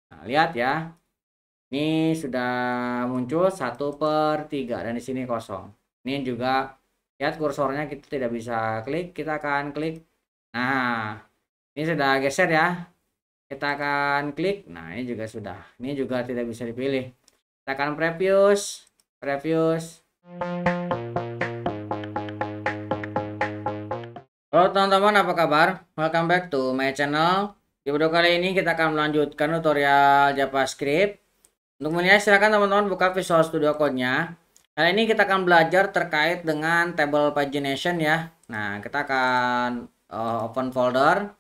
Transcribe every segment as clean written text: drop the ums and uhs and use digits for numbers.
Nah, lihat ya. Ini sudah muncul 1/3 dan di sini kosong. Ini juga lihat kursornya kita tidak bisa klik, kita akan klik. Nah, ini sudah geser ya. Kita akan klik. Nah, ini juga sudah. Ini juga tidak bisa dipilih. Kita akan previous, previous. Halo teman-teman, apa kabar? Welcome back to my channel. Di video kali ini kita akan melanjutkan tutorial JavaScript. Untuk mulai silakan teman-teman buka Visual Studio Code-nya. Kali ini kita akan belajar terkait dengan table pagination ya. Nah, kita akan open folder.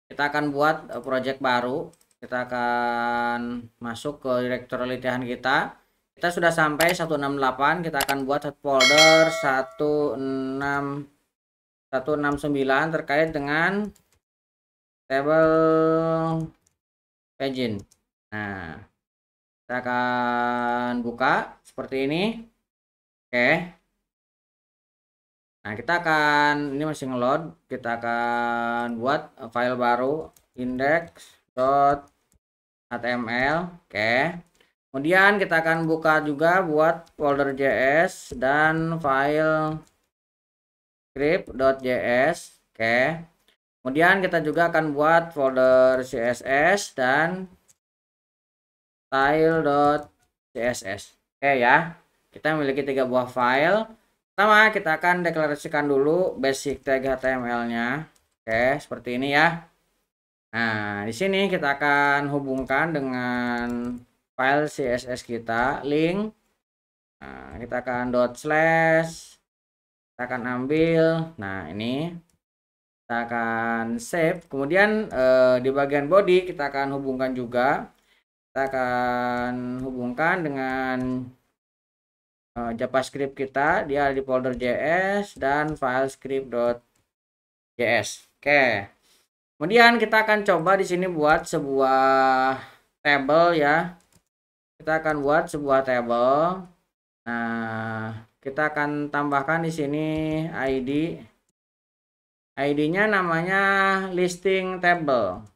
Kita akan buat project baru. Kita akan masuk ke direktori latihan kita. Kita sudah sampai 168. Kita akan buat folder 169 terkait dengan table pagin. Nah, kita akan buka seperti ini. Oke. Nah, kita akan, ini masih ngeload, kita akan buat file baru index.html. Oke. Kemudian kita akan buka juga buat folder JS dan file script.js. Oke. Kemudian kita juga akan buat folder CSS dan style.css. Oke ya. Kita memiliki 3 buah file. Pertama, kita akan deklarasikan dulu basic tag HTML-nya. Oke, seperti ini ya. Nah, di sini kita akan hubungkan dengan file CSS kita, link. Nah, kita akan // kita akan ambil. Nah, ini kita akan save. Kemudian di bagian body kita akan hubungkan juga. Kita akan hubungkan dengan JavaScript kita, dia di folder JS dan file script.js. Oke. Kemudian kita akan coba di sini buat sebuah table ya. Kita akan buat sebuah table. Nah, kita akan tambahkan di sini ID. ID-nya namanya listing table.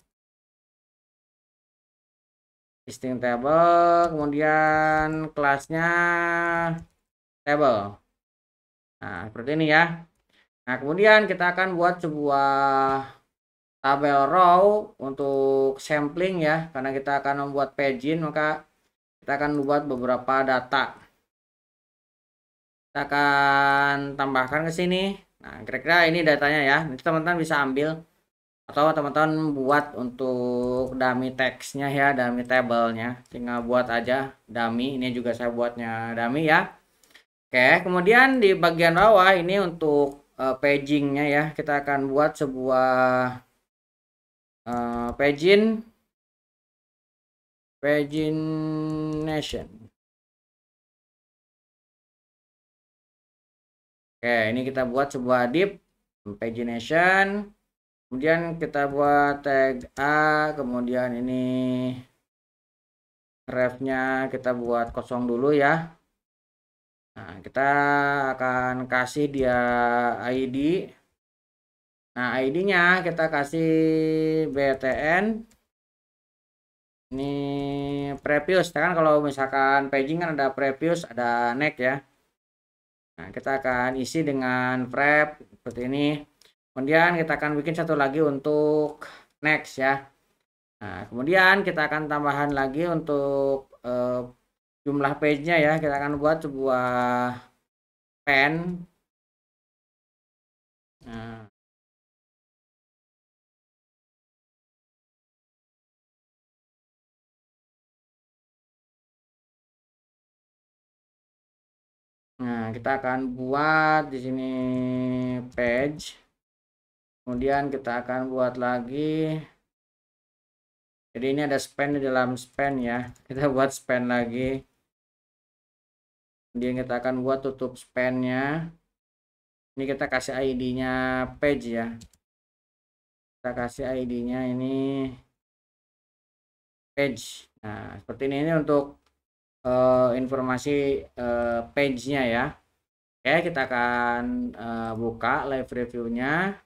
Listing table, kemudian kelasnya table. Nah, seperti ini ya. Nah, kemudian kita akan buat sebuah tabel row untuk sampling ya, karena kita akan membuat pagin, maka kita akan membuat beberapa data. Kita akan tambahkan ke sini. Nah, kira-kira ini datanya ya. Nanti teman-teman bisa ambil atau teman-teman buat untuk dummy text-nya ya, dummy table-nya. Tinggal buat aja dummy. Ini juga saya buatnya dummy ya. Oke, kemudian di bagian bawah ini untuk paging-nya ya. Kita akan buat sebuah pagination. Oke, ini kita buat sebuah div pagination. Kemudian kita buat tag A, kemudian ini ref-nya kita buat kosong dulu ya. Nah, kita akan kasih dia ID. Nah, ID-nya kita kasih btn. Ini previous, kan kalau misalkan paging kan ada previous, ada next ya. Nah, kita akan isi dengan prep seperti ini. Kemudian kita akan bikin satu lagi untuk next ya. Nah, kemudian kita akan tambahan lagi untuk jumlah page-nya ya. Kita akan buat sebuah pen. Nah, kita akan buat di sini page. Kemudian kita akan buat lagi. Jadi ini ada span di dalam span ya. Kita buat span lagi. Kemudian kita akan buat tutup span-nya. Ini kita kasih ID-nya page ya. Kita kasih ID-nya ini page. Nah, seperti ini untuk informasi page-nya ya. Oke, kita akan buka live review-nya.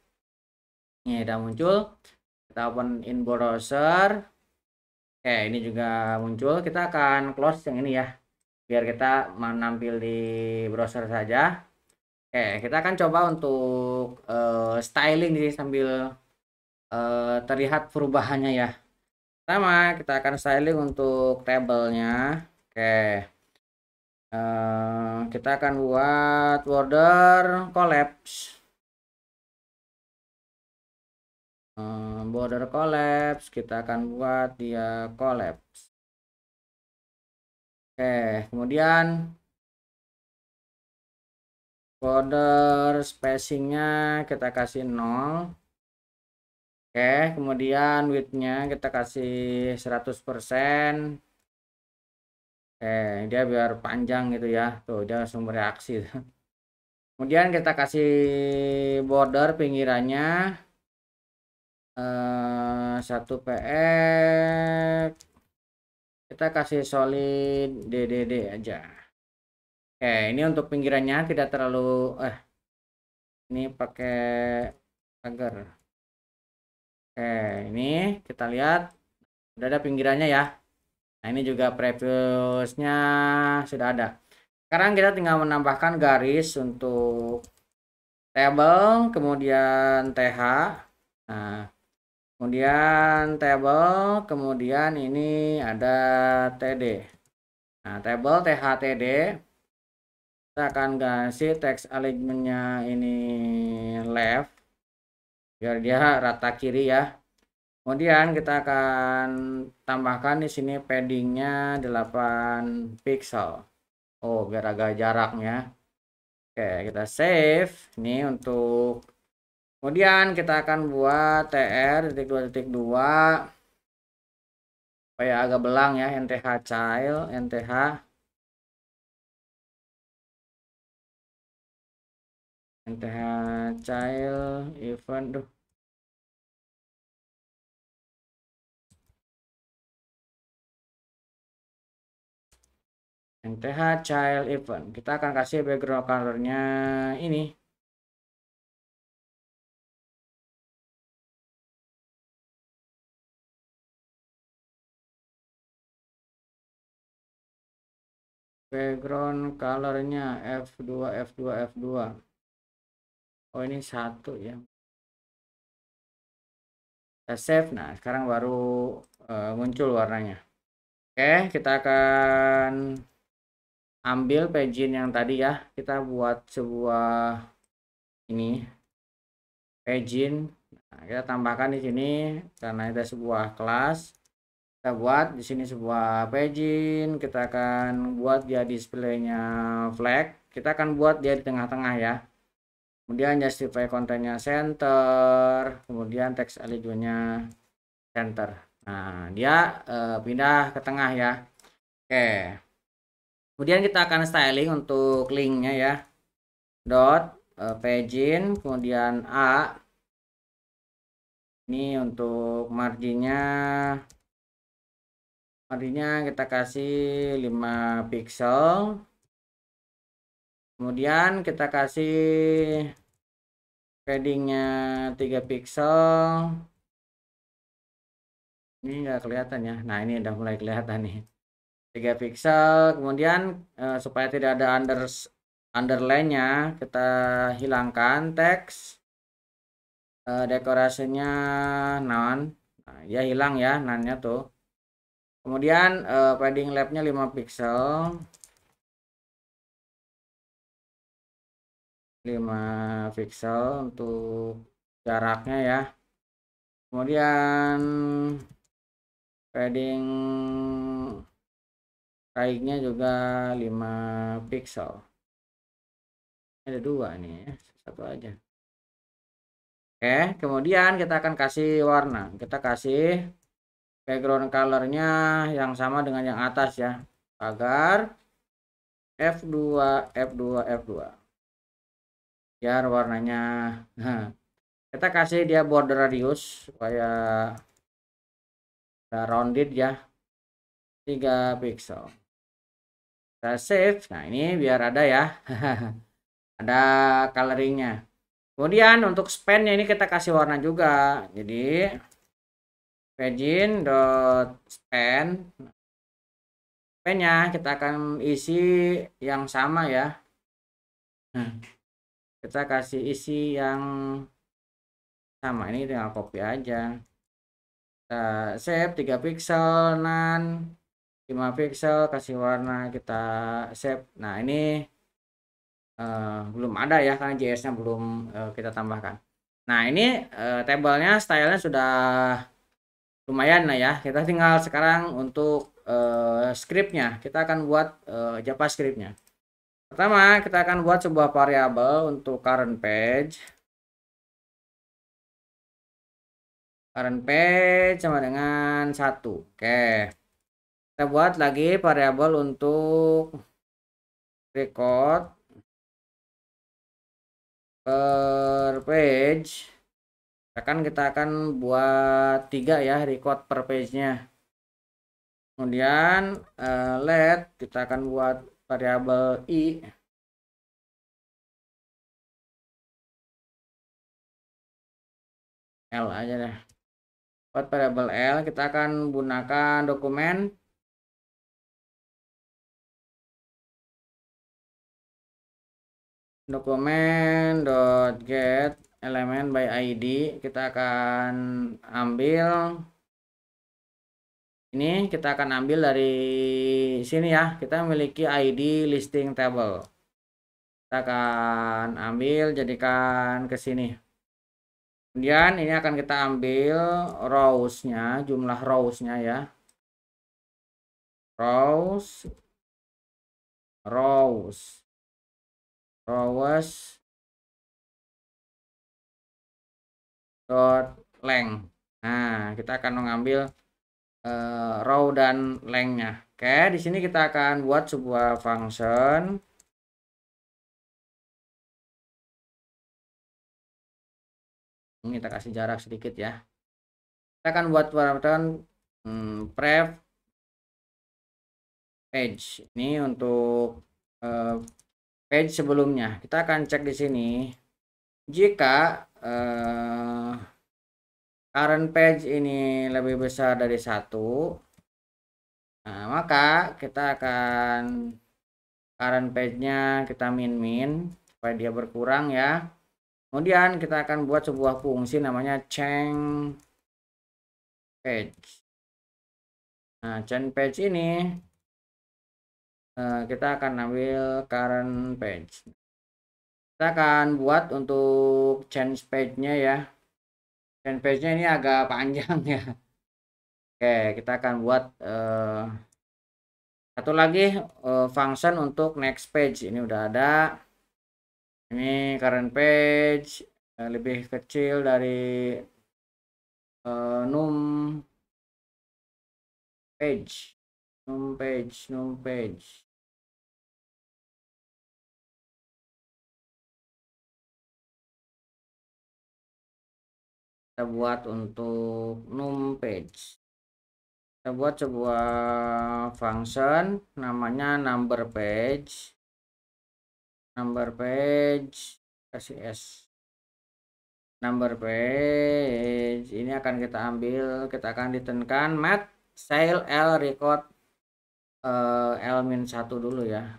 Ini udah muncul. Kita open in browser. Oke, ini juga muncul. Kita akan close yang ini ya, biar kita menampil di browser saja. Oke, kita akan coba untuk styling di sambil terlihat perubahannya ya. Pertama, kita akan styling untuk tabelnya. Oke, kita akan buat border collapse. Border collapse, kita akan buat dia collapse. Oke, kemudian border spacingnya kita kasih 0. Oke, kemudian widthnya kita kasih 100%. Oke, dia biar panjang gitu ya. Tuh, dia langsung bereaksi. Kemudian kita kasih border pinggirannya 1 px. Kita kasih solid DDD aja. Oke, ini untuk pinggirannya tidak terlalu ini pakai agar. Oke, ini kita lihat udah ada pinggirannya ya. Nah, ini juga previewsnya sudah ada. Sekarang kita tinggal menambahkan garis untuk table, kemudian TH. Nah, kemudian table, kemudian ini ada TD. Nah, table TH TD. Kita akan kasih text alignmentnya ini left, biar dia rata kiri ya. Kemudian kita akan tambahkan di sini paddingnya 8 pixel. Oh, biar agak jaraknya. Oke, kita save. Ini untuk kemudian kita akan buat tr.2.2 supaya agak belang ya. nth child, nth child event. nth child event. Kita akan kasih background colornya ini. Background colornya F2 F2 F2. Oh, ini 1 ya. Kita save. Nah, sekarang baru muncul warnanya. Oke, kita akan ambil pagin yang tadi ya. Kita buat sebuah ini pagin. Nah, kita tambahkan di sini karena itu sebuah kelas. Kita buat di sini sebuah pagin. Kita akan buat dia displaynya flag. Kita akan buat dia di tengah-tengah ya. Kemudian justify kontennya center, kemudian text alignmentnya center. Nah, dia pindah ke tengah ya. Oke. Kemudian kita akan styling untuk linknya ya. Dot pagin, kemudian A. Ini untuk marginnya kita kasih 5 pixel. Kemudian kita kasih paddingnya 3 pixel. Ini nggak kelihatan ya. Nah, ini udah mulai kelihatan nih. 3 pixel. Kemudian supaya tidak ada underline-nya, kita hilangkan teks. Dekorasinya none. Nah, ya hilang ya none-nya tuh. Kemudian padding left-nya 5 pixel. 5 pixel untuk jaraknya ya. Kemudian padding right-nya juga 5 pixel. Ada 2 nih ya, satu aja. Oke, kemudian kita akan kasih warna. Kita kasih background colornya yang sama dengan yang atas ya, agar F2 F2 F2 biar warnanya. Kita kasih dia border radius supaya rounded ya, 3 pixel. Kita save. Nah, ini biar ada ya. Ada coloringnya. Kemudian untuk span-nya ini kita kasih warna juga. Jadi pagin dot span. Span-nya kita akan isi yang sama ya. Nah, kita kasih isi yang sama, ini tinggal copy aja. Kita save 3 pixel, nan 5 pixel, kasih warna, kita save. Nah, ini belum ada ya karena JS-nya belum kita tambahkan. Nah, ini tabelnya stylenya sudah lumayan lah ya. Kita tinggal sekarang untuk scriptnya, kita akan buat JavaScript-nya. Pertama, kita akan buat sebuah variabel untuk current page. Current page sama dengan 1. Oke. Kita buat lagi variabel untuk record per page. Kita akan buat 3 ya, record per page-nya. Kemudian let kita akan buat variabel i. L aja deh. Buat variabel L kita akan gunakan dokumen get element by id. Kita akan ambil ini, kita akan ambil dari sini ya, kita memiliki id listing table, kita akan ambil jadikan ke sini. Kemudian ini akan kita ambil rows-nya, jumlah rows-nya ya, rows dot length. Nah, kita akan mengambil row dan length-nya. Oke, di sini kita akan buat sebuah function. Ini kita kasih jarak sedikit ya. Kita akan buat parameter pref page. Ini untuk page sebelumnya. Kita akan cek di sini. Jika current page ini lebih besar dari 1, nah, maka kita akan current page-nya kita min supaya dia berkurang ya. Kemudian kita akan buat sebuah fungsi namanya change page. Nah, change page ini kita akan ambil current page. Kita akan buat untuk change page-nya ya. Change page-nya ini agak panjang ya. Oke, kita akan buat satu lagi function untuk next page. Ini udah ada. Ini current page lebih kecil dari num page. Kita buat untuk num page. Kita buat sebuah function namanya number page kasih s. Number page ini akan kita ambil, kita akan ditentukan mat style l record l-1 dulu ya.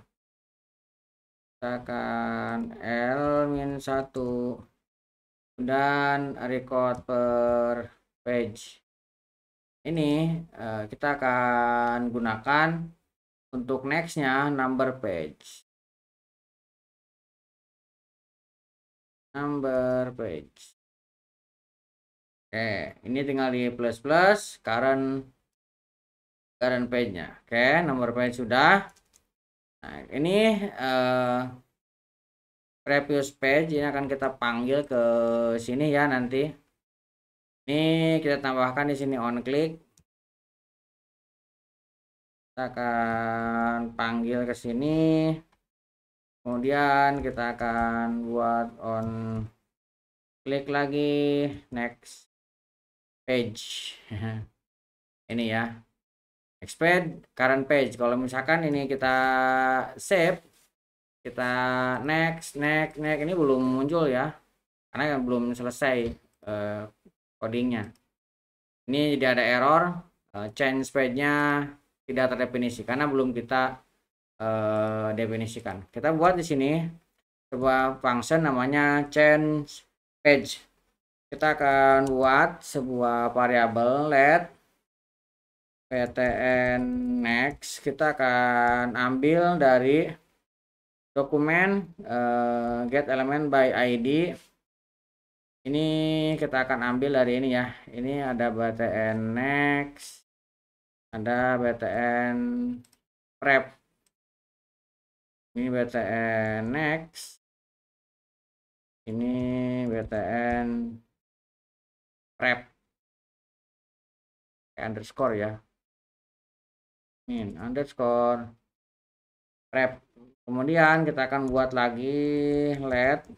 Kita akan l-1 dan record per page. Ini kita akan gunakan untuk nextnya number page. Oke, ini tinggal di plus current page-nya. Oke, number page sudah. Nah, ini previous page ini akan kita panggil ke sini ya nanti. Ini kita tambahkan di sini on click. Kita akan panggil ke sini. Kemudian kita akan buat on klik lagi next page. Ini ya. Next page, current page. Kalau misalkan ini kita save, kita next ini belum muncul ya. Karena belum selesai codingnya. Ini jadi ada error, change page-nya tidak terdefinisi karena belum kita definisikan. Kita buat di sini sebuah function namanya change page. Kita akan buat sebuah variabel let ptn next. Kita akan ambil dari dokumen get element by id. Ini kita akan ambil dari ini ya. Ini ada btn next, ada btn prep, ini btn next, ini btn prep underscore ya, min underscore prep. Kemudian kita akan buat lagi let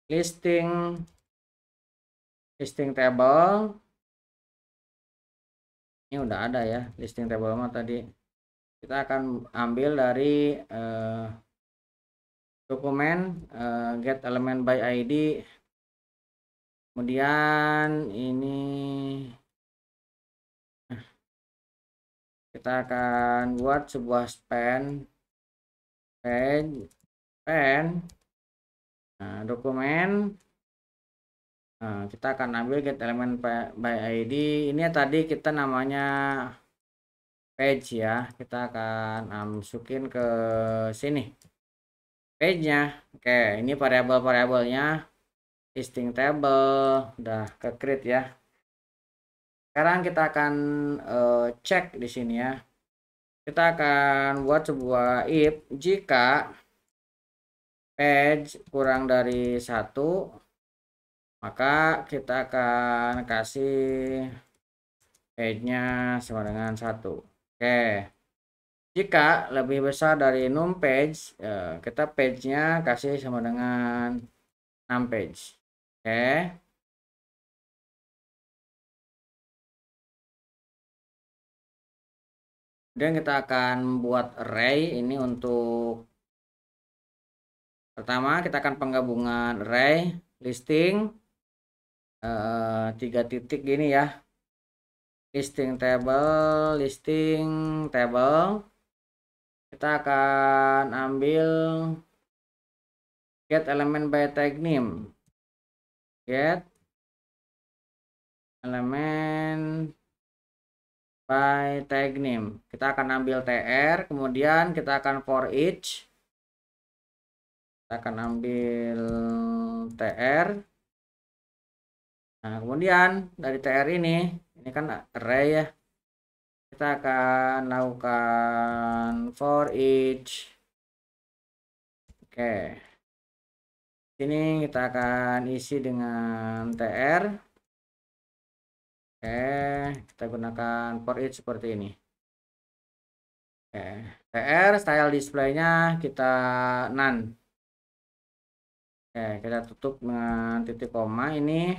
listing table. Ini udah ada ya listing table mah tadi. Kita akan ambil dari dokumen get element by id. Kemudian ini kita akan buat sebuah span page dokumen. Kita akan ambil get element by id. Ini tadi kita namanya page ya. Kita akan masukin ke sini page-nya. Oke, ini variabel-variabelnya listing table udah ke create ya. Sekarang kita akan cek di sini ya. Kita akan buat sebuah if jika page kurang dari 1, maka kita akan kasih page-nya sama dengan 1. Oke. Jika lebih besar dari num page, kita page-nya kasih sama dengan 6 page. Oke. Kemudian kita akan buat array ini untuk pertama kita akan penggabungan array listing 3 titik gini ya. Listing table. Kita akan ambil get element by tag name. Get element by tag name. Kita akan ambil tr, kemudian kita akan for each. Kita akan ambil tr. Nah, kemudian dari tr ini kan array ya. Kita akan lakukan for each. Oke. Sini kita akan isi dengan tr. Oke, kita gunakan for each seperti ini. Oke, tr style display-nya kita none. Oke, kita tutup dengan titik koma ini.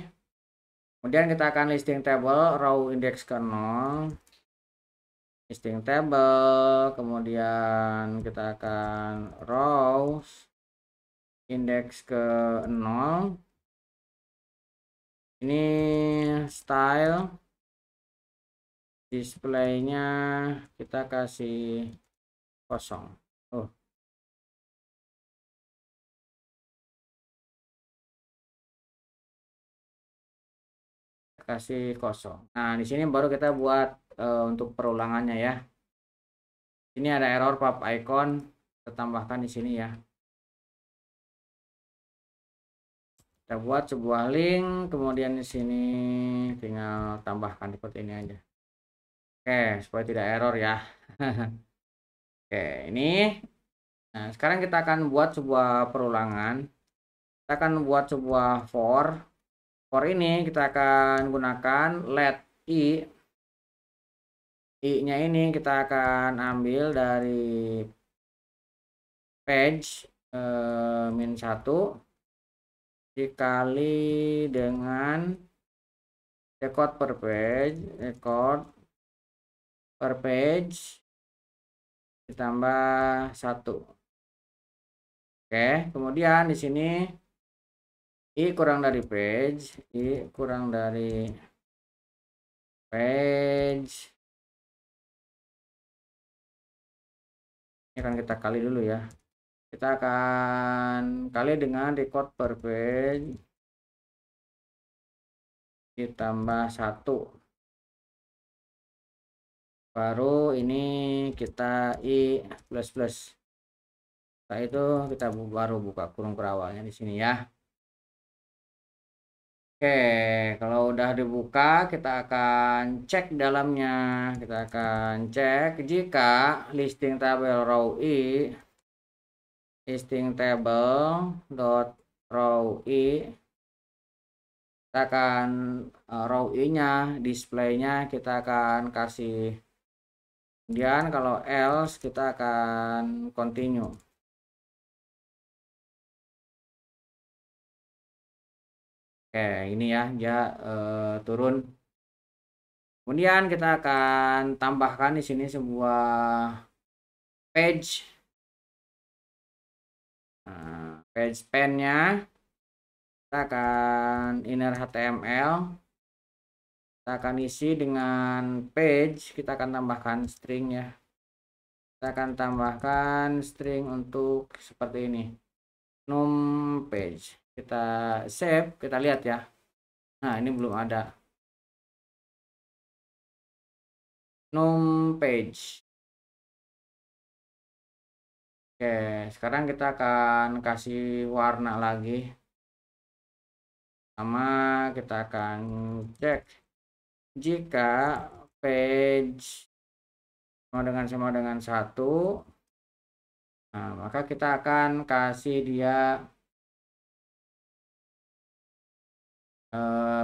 Kemudian kita akan listing table row index ke 0. Listing table, kemudian kita akan rows index ke 0. Ini style display-nya kita kasih kosong. Kasih kosong. Nah, di sini baru kita buat untuk perulangannya ya. Ini ada error pub icon, kita tambahkan di sini ya. Kita buat sebuah link, kemudian di sini tinggal tambahkan seperti ini aja. Oke, supaya tidak error ya. Oke, ini. Nah, sekarang kita akan buat sebuah perulangan. Kita akan buat sebuah for. For ini kita akan gunakan let i. I-nya ini kita akan ambil dari page min 1 dikali dengan record per page ditambah 1. Oke, kemudian di sini i kurang dari page, i kurang dari page. Ini akan kita kali dulu ya. Kita akan kali dengan record per page ditambah 1. Baru ini kita i plus plus. Setelah itu kita baru buka kurung perawalnya di sini ya. Oke, kalau udah dibuka kita akan cek dalamnya. Kita akan cek jika listing tabel row i listing table dot row i, kita akan row i nya displaynya kita akan kasih, kemudian kalau else kita akan continue. Oke, ini ya dia turun. Kemudian kita akan tambahkan di sini sebuah page. Nah, page span-nya kita akan inner HTML. Kita akan isi dengan page, kita akan tambahkan string ya. Kita akan tambahkan string untuk seperti ini. Num page. Kita save, kita lihat ya. Nah, ini belum ada. Num page. Oke, sekarang kita akan kasih warna lagi. Sama kita akan cek jika page sama dengan 1, nah maka kita akan kasih dia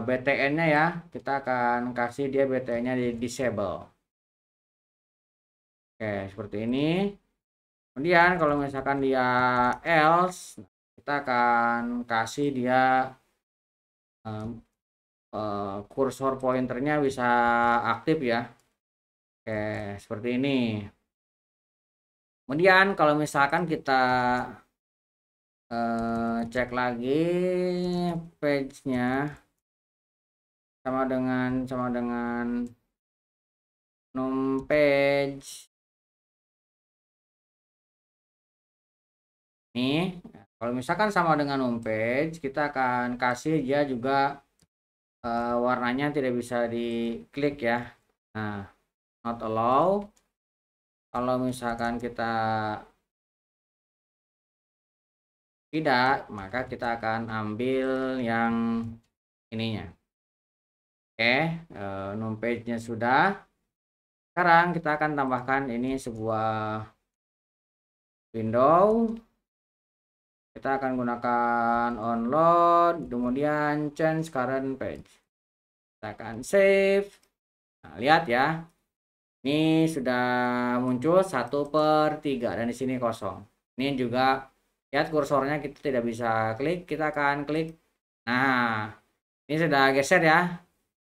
BTN-nya ya. Kita akan kasih dia BTN-nya di disable. Oke, seperti ini. Kemudian kalau misalkan dia else, kita akan kasih dia kursor pointernya bisa aktif ya. Oke, seperti ini. Kemudian kalau misalkan kita cek lagi page-nya sama dengan num page. Nih, kalau misalkan sama dengan home page, kita akan kasih dia juga warnanya tidak bisa diklik ya. Nah, not allow. Kalau misalkan kita tidak, maka kita akan ambil yang ininya. Oke, home page-nya sudah. Sekarang kita akan tambahkan ini sebuah window. Kita akan gunakan onload, kemudian change current page. Kita akan save. Nah, lihat ya. Ini sudah muncul 1/3 dan di sini kosong. Ini juga lihat kursornya kita tidak bisa klik, kita akan klik. Nah, ini sudah geser ya.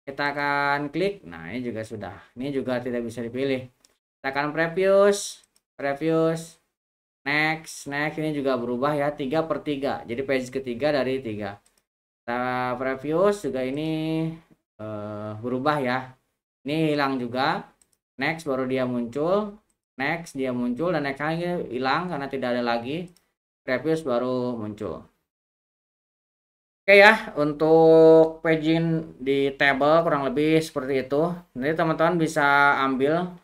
Kita akan klik. Nah, ini juga sudah. Ini juga tidak bisa dipilih. Kita akan previous. Next ini juga berubah ya 3/3. Jadi page ketiga dari 3. Kita previous juga ini berubah ya. Ini hilang juga. Next baru dia muncul. Next dia muncul dan next lagi hilang karena tidak ada lagi. Previous baru muncul. Oke ya, untuk paging di table kurang lebih seperti itu. Nanti teman-teman bisa ambil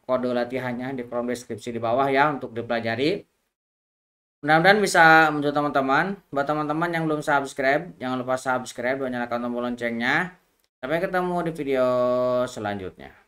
kode latihannya di kolom deskripsi di bawah ya untuk dipelajari. Mudah-mudahan bisa membantu teman-teman. Buat teman-teman yang belum subscribe, jangan lupa subscribe dan nyalakan tombol loncengnya. Sampai ketemu di video selanjutnya.